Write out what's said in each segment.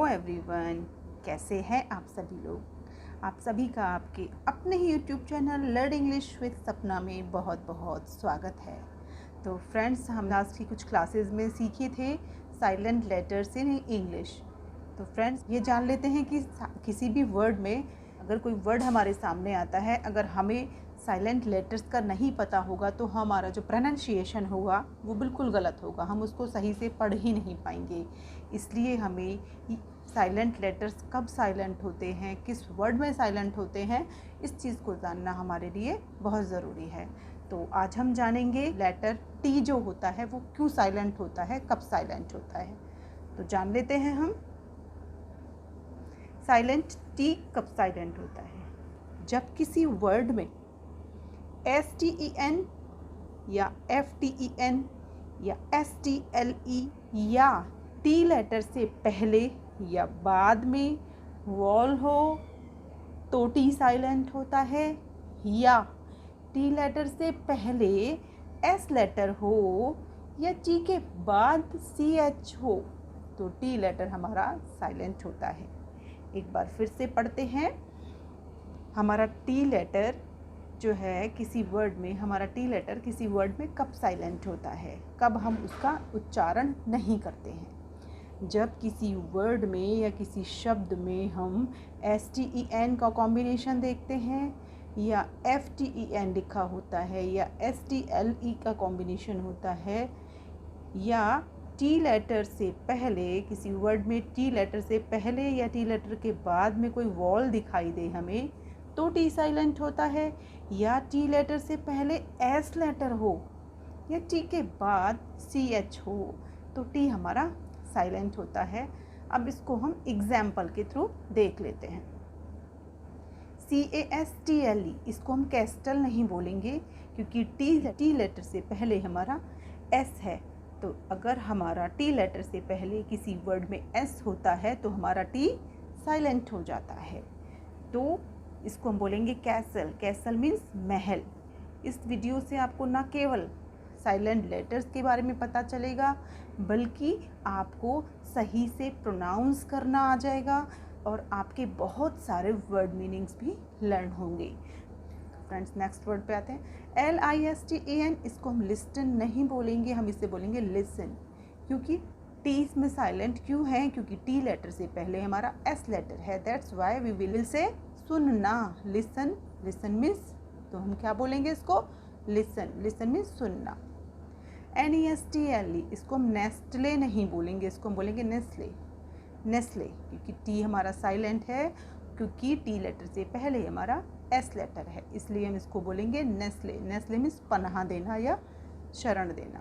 Hello everyone, कैसे हैं आप सभी लोग। आप सभी का आपके अपने ही YouTube channel learn English with Sapna में बहुत बहुत स्वागत है। तो फ्रेंड्स, हम आज की कुछ क्लासेस में सीखे थे साइलेंट लेटर्स इन इंग्लिश। तो फ्रेंड्स, ये जान लेते हैं कि किसी भी वर्ड में अगर कोई वर्ड हमारे सामने आता है, अगर हमें साइलेंट लेटर्स का नहीं पता होगा तो हमारा जो प्रोनाउंसिएशन होगा वो बिल्कुल गलत होगा, हम उसको सही से पढ़ ही नहीं पाएंगे। इसलिए हमें साइलेंट लेटर्स कब साइलेंट होते हैं, किस वर्ड में साइलेंट होते हैं, इस चीज़ को जानना हमारे लिए बहुत ज़रूरी है। तो आज हम जानेंगे लेटर टी जो होता है वो क्यों साइलेंट होता है, कब साइलेंट होता है। तो जान लेते हैं हम साइलेंट टी कब साइलेंट होता है। जब किसी वर्ड में STEN या FTEN या STLE या T लेटर से पहले या बाद में वॉल हो तो टी साइलेंट होता है, या T लेटर से पहले S लेटर हो या T के बाद CH हो तो T लेटर हमारा साइलेंट होता है। एक बार फिर से पढ़ते हैं। हमारा T लेटर जो है किसी वर्ड में, हमारा T लेटर किसी वर्ड में कब साइलेंट होता है, कब हम उसका उच्चारण नहीं करते हैं। जब किसी वर्ड में या किसी शब्द में हम STEN का कॉम्बिनेशन देखते हैं या FTEN लिखा होता है या STLE का कॉम्बिनेशन होता है, या T लेटर से पहले किसी वर्ड में T लेटर से पहले या T लेटर के बाद में कोई वॉल दिखाई दे हमें तो टी साइलेंट होता है, या टी लेटर से पहले एस लेटर हो या टी के बाद CH हो तो टी हमारा साइलेंट होता है। अब इसको हम एग्जाम्पल के थ्रू देख लेते हैं। CASTLE, इसको हम कैस्टल नहीं बोलेंगे क्योंकि टी लेटर से पहले हमारा S है। तो अगर हमारा टी लेटर से पहले किसी वर्ड में S होता है तो हमारा टी साइलेंट हो जाता है। तो इसको हम बोलेंगे कैसल। कैसल मीन्स महल। इस वीडियो से आपको न केवल साइलेंट लेटर्स के बारे में पता चलेगा बल्कि आपको सही से प्रोनाउंस करना आ जाएगा और आपके बहुत सारे वर्ड मीनिंग्स भी लर्न होंगे। फ्रेंड्स, नेक्स्ट वर्ड पे आते हैं। LISTEN, इसको हम लिस्टन नहीं बोलेंगे, हम इसे बोलेंगे लिसन। क्योंकि टी इसमें साइलेंट क्यों है, क्योंकि टी लेटर से पहले हमारा S लेटर है। That's why we will say सुनना, लिसन। लिसन मीन्स, तो हम क्या बोलेंगे इसको, लिसन। लिसन मीन्स सुनना। NESTLE, इसको हम नेस्टले नहीं बोलेंगे, इसको हम बोलेंगे नेस्ले। नेस्ले, क्योंकि टी हमारा साइलेंट है, क्योंकि टी लेटर से पहले हमारा S लेटर है, इसलिए हम इसको बोलेंगे नेस्ले। नेस्ले मीन्स पनाह देना या शरण देना।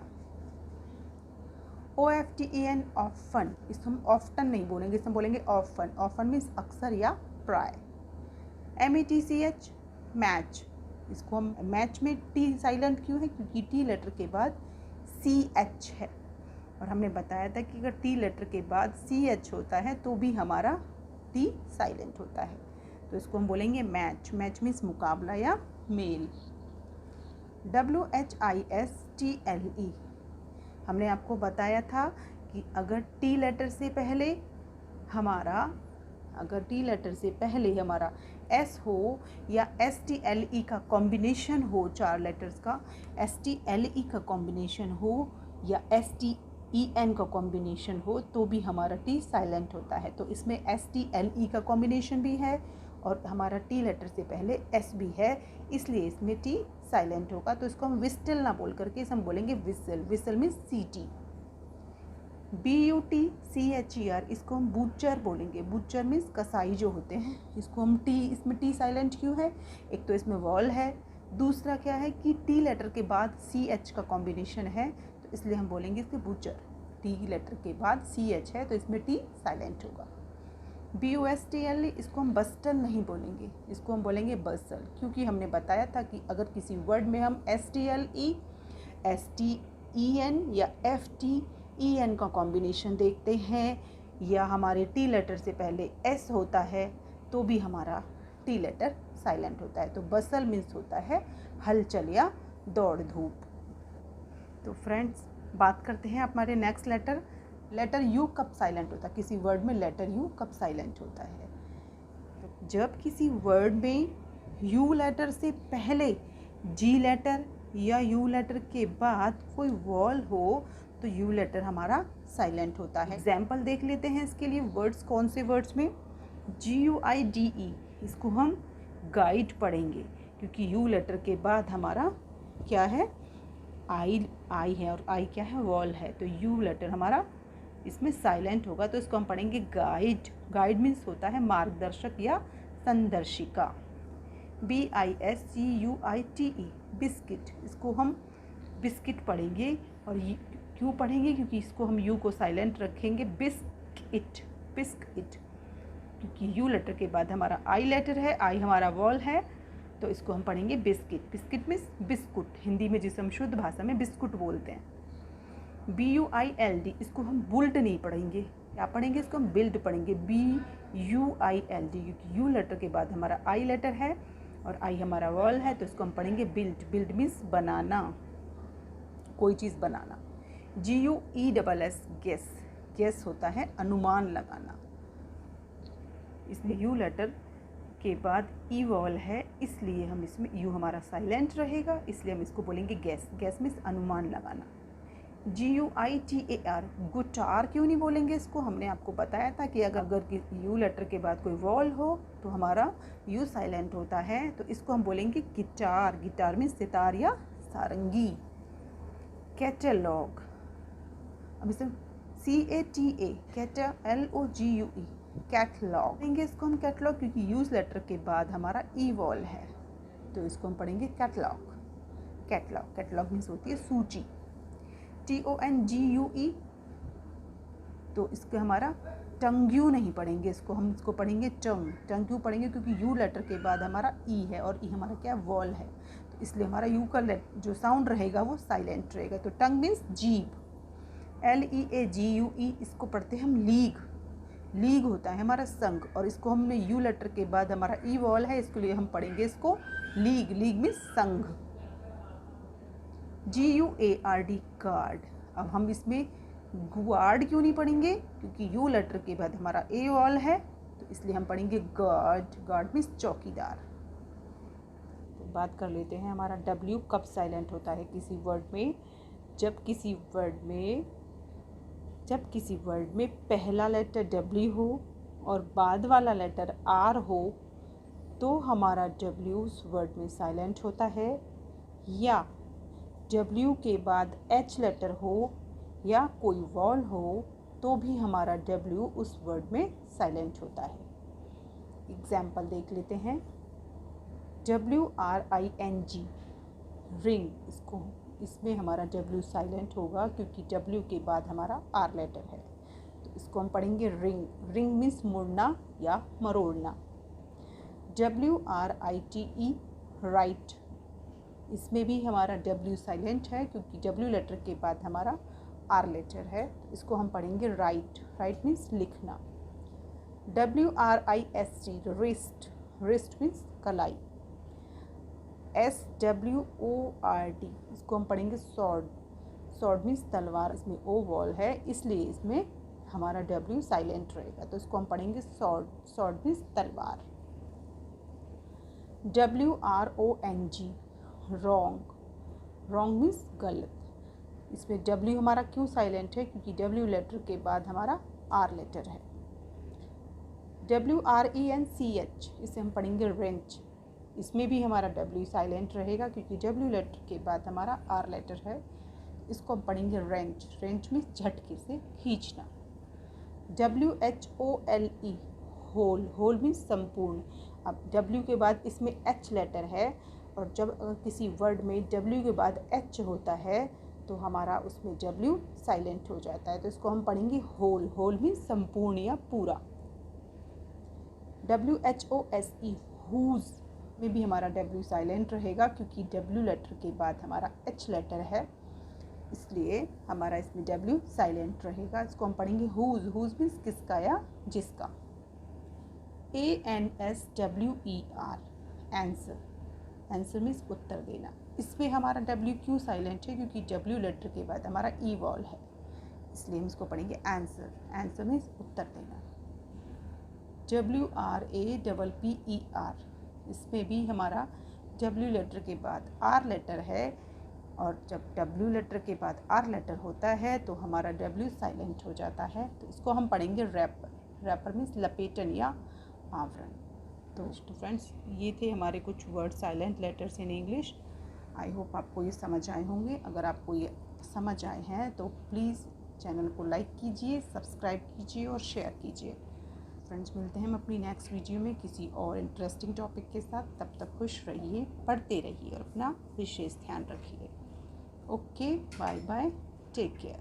OFTEN, ऑफन, इसको हम ऑफ्टन नहीं बोलेंगे, इसको हम बोलेंगे ऑफन। ऑफन मीन्स अक्सर या प्राय। METCH, मैच, इसको हम मैच में टी साइलेंट क्यों है, क्योंकि टी लेटर के बाद CH है और हमने बताया था कि अगर टी लेटर के बाद CH होता है तो भी हमारा टी साइलेंट होता है। तो इसको हम बोलेंगे मैच। मैच मीन्स मुकाबला या मेल। WHISTLE, हमने आपको बताया था कि अगर टी लेटर से पहले हमारा S हो या STLE का कॉम्बिनेशन हो, 4 लेटर्स का STLE का कॉम्बिनेशन हो या STEN का कॉम्बिनेशन हो तो भी हमारा टी साइलेंट होता है। तो इसमें STLE का कॉम्बिनेशन भी है और हमारा टी लेटर से पहले S भी है, इसलिए इसमें टी साइलेंट होगा। तो इसको हम विस्टल ना बोल करके इसे हम बोलेंगे whistle. Whistle means CT। BUTCHER, इसको हम बूचर बोलेंगे। बूचर मीन्स कसाई जो होते हैं। इसको हम इसमें टी साइलेंट क्यों है, एक तो इसमें वॉल है, दूसरा क्या है कि टी लेटर के बाद CH का कॉम्बिनेशन है, तो इसलिए हम बोलेंगे इसके बूचर। टी लेटर के बाद CH है तो इसमें टी साइलेंट होगा। BUSTLE, इसको हम बस्टल नहीं बोलेंगे, इसको हम बोलेंगे बसल, क्योंकि हमने बताया था कि अगर किसी वर्ड में हम STLE, STEN या FTEN का कॉम्बिनेशन देखते हैं या हमारे टी लेटर से पहले S होता है तो भी हमारा टी लेटर साइलेंट होता है। तो बसल मीन्स होता है हलचल या दौड़ धूप। तो फ्रेंड्स, बात करते हैं हमारे नेक्स्ट लेटर लेटर यू कब साइलेंट होता है, किसी वर्ड में लेटर यू कब साइलेंट होता है? तो जब किसी वर्ड में यू लेटर से पहले जी लेटर या यू लेटर के बाद कोई वॉल हो तो यू लेटर हमारा साइलेंट होता है। एग्जाम्पल देख लेते हैं इसके लिए। वर्ड्स कौन से वर्ड्स में? GUIDE, इसको हम गाइड पढ़ेंगे क्योंकि यू लेटर के बाद हमारा क्या है? आई है और आई क्या है? वॉल है। तो यू लेटर हमारा इसमें साइलेंट होगा, तो इसको हम पढ़ेंगे गाइड। गाइड मीन्स होता है मार्गदर्शक या संदर्शिका। BISCUITE, बिस्किट, इसको हम बिस्किट पढ़ेंगे। और क्यों पढ़ेंगे? क्योंकि इसको हम यू को साइलेंट रखेंगे। बिस्किट, बिस्किट, क्योंकि यू लेटर के बाद हमारा आई लेटर है, आई हमारा वॉल है, तो इसको हम पढ़ेंगे biscuit. Biscuit means biscuit, Hindi में जिसे हम शुद्ध भाषा में बिस्कुट बोलते हैं। BUILD, इसको हम बुल्ड नहीं पढ़ेंगे, क्या पढ़ेंगे? इसको हम बिल्ड पढ़ेंगे। BUILD, क्योंकि यू लेटर के बाद हमारा आई लेटर है और आई हमारा वॉल है, तो इसको हम पढ़ेंगे बिल्ड। बिल्ड मीन्स बनाना, कोई चीज़ बनाना। GUESS, गेस, गेस होता है अनुमान लगाना। इसमें यू लेटर के बाद ई वॉल है, इसलिए हम इसमें यू हमारा साइलेंट रहेगा, इसलिए हम इसको बोलेंगे गैस। गैस मीन्स अनुमान लगाना। GUITAR, गुटार क्यों नहीं बोलेंगे इसको? हमने आपको बताया था कि अगर यू लेटर के बाद कोई वॉल हो तो हमारा यू साइलेंट होता है, तो इसको हम बोलेंगे गिटार। गिटार मीन्स सितार या सारंगी। कैटलॉग, अब इसे CATA, LOGUE, कैटलॉग पढ़ेंगे इसको हम कैटलॉग, क्योंकि यूज लेटर के बाद हमारा ई वॉल है, तो इसको हम पढ़ेंगे कैटलॉग। कैटलॉग, कैटलॉग मीन्स होती है सूची। TONGUE, तो इसके हमारा टंग्यू नहीं पढ़ेंगे इसको, हम इसको पढ़ेंगे टंग। टंग क्यों पढ़ेंगे? क्योंकि यू लेटर के बाद हमारा ई है और ई हमारा क्या? वॉल है, तो इसलिए हमारा यू का जो साउंड रहेगा वो साइलेंट रहेगा। तो टंग मीन्स जीभ। LEAGUE, इसको पढ़ते हैं हम लीग। लीग होता है हमारा संघ, और इसको हमने यू लेटर के बाद हमारा ई वॉल है, इसके लिए हम पढ़ेंगे इसको लीग। लीग मीन्स संघ। GUARD, guard. अब हम इसमें गुआर्ड क्यों नहीं पढ़ेंगे? क्योंकि यू लेटर के बाद हमारा ए वॉल है, तो इसलिए हम पढ़ेंगे गार्ड। गार्ड मीन्स चौकीदार। तो बात कर लेते हैं हमारा W कब साइलेंट होता है किसी वर्ड में। जब किसी वर्ड में पहला लेटर W हो और बाद वाला लेटर R हो तो हमारा W उस वर्ड में साइलेंट होता है, या W के बाद H लेटर हो या कोई वॉल हो तो भी हमारा W उस वर्ड में साइलेंट होता है। एग्जाम्पल देख लेते हैं। WRING, रिंग, इसमें हमारा W साइलेंट होगा क्योंकि W के बाद हमारा R लेटर है, तो इसको हम पढ़ेंगे रिंग। रिंग मीन्स मुड़ना या मरोड़ना। WRITE, राइट, इसमें भी हमारा W साइलेंट है क्योंकि W लेटर के बाद हमारा R लेटर है, इसको हम पढ़ेंगे राइट। राइट मीन्स लिखना। WRIST, रिस्ट, रिस्ट मीन्स कलाई। SWORD, इसको हम पढ़ेंगे सॉर्ड। सॉर्ड मीन्स तलवार, इसमें O वॉल है इसलिए इसमें हमारा W साइलेंट रहेगा, तो इसको हम पढ़ेंगे सॉर्ड। सॉर्ड मीन्स तलवार। WRONG, wrong. रॉन्ग मीन्स गलत। इसमें W हमारा क्यों साइलेंट है? क्योंकि W लेटर के बाद हमारा R लेटर है। WRENCH, इसे हम पढ़ेंगे रेंच। इसमें भी हमारा W साइलेंट रहेगा क्योंकि W लेटर के बाद हमारा R लेटर है, इसको हम पढ़ेंगे रेंच। रेंच मीन्स झटके से खींचना। WHOLE, whole. होल मीन्स संपूर्ण। अब W के बाद इसमें H लेटर है, और जब अगर किसी वर्ड में W के बाद H होता है तो हमारा उसमें W साइलेंट हो जाता है, तो इसको हम पढ़ेंगे होल। होल मीन्स संपूर्ण या पूरा। WHOSE, हुज, में भी हमारा W साइलेंट रहेगा क्योंकि W लेटर के बाद हमारा H लेटर है, इसलिए हमारा इसमें W साइलेंट रहेगा, इसको हम पढ़ेंगे हुज। हुज मीन्स किसका या जिसका। ANSWER, answer. आंसर मीन्स उत्तर देना। इसमें हमारा W क्यों साइलेंट है? क्योंकि W लेटर के बाद हमारा ई वॉल है। इसलिए हम इसको पढ़ेंगे आंसर। आंसर मीन्स उत्तर देना। WRAPPER, इसमें भी हमारा W लेटर के बाद R लेटर है, और जब W लेटर के बाद R लेटर होता है तो हमारा W साइलेंट हो जाता है। तो इसको हम पढ़ेंगे रैपर। रैपर मीन्स लपेटन या आवरण। तो फ्रेंड्स, ये थे हमारे कुछ word silent letters in English. I hope आपको ये समझ आए होंगे। अगर आपको ये समझ आए हैं तो प्लीज़ चैनल को लाइक कीजिए, सब्सक्राइब कीजिए और शेयर कीजिए। फ्रेंड्स, मिलते हैं हम अपनी नेक्स्ट वीडियो में किसी और इंटरेस्टिंग टॉपिक के साथ। तब तक खुश रहिए, पढ़ते रहिए और अपना विशेष ध्यान रखिए। Okay, bye bye, take care.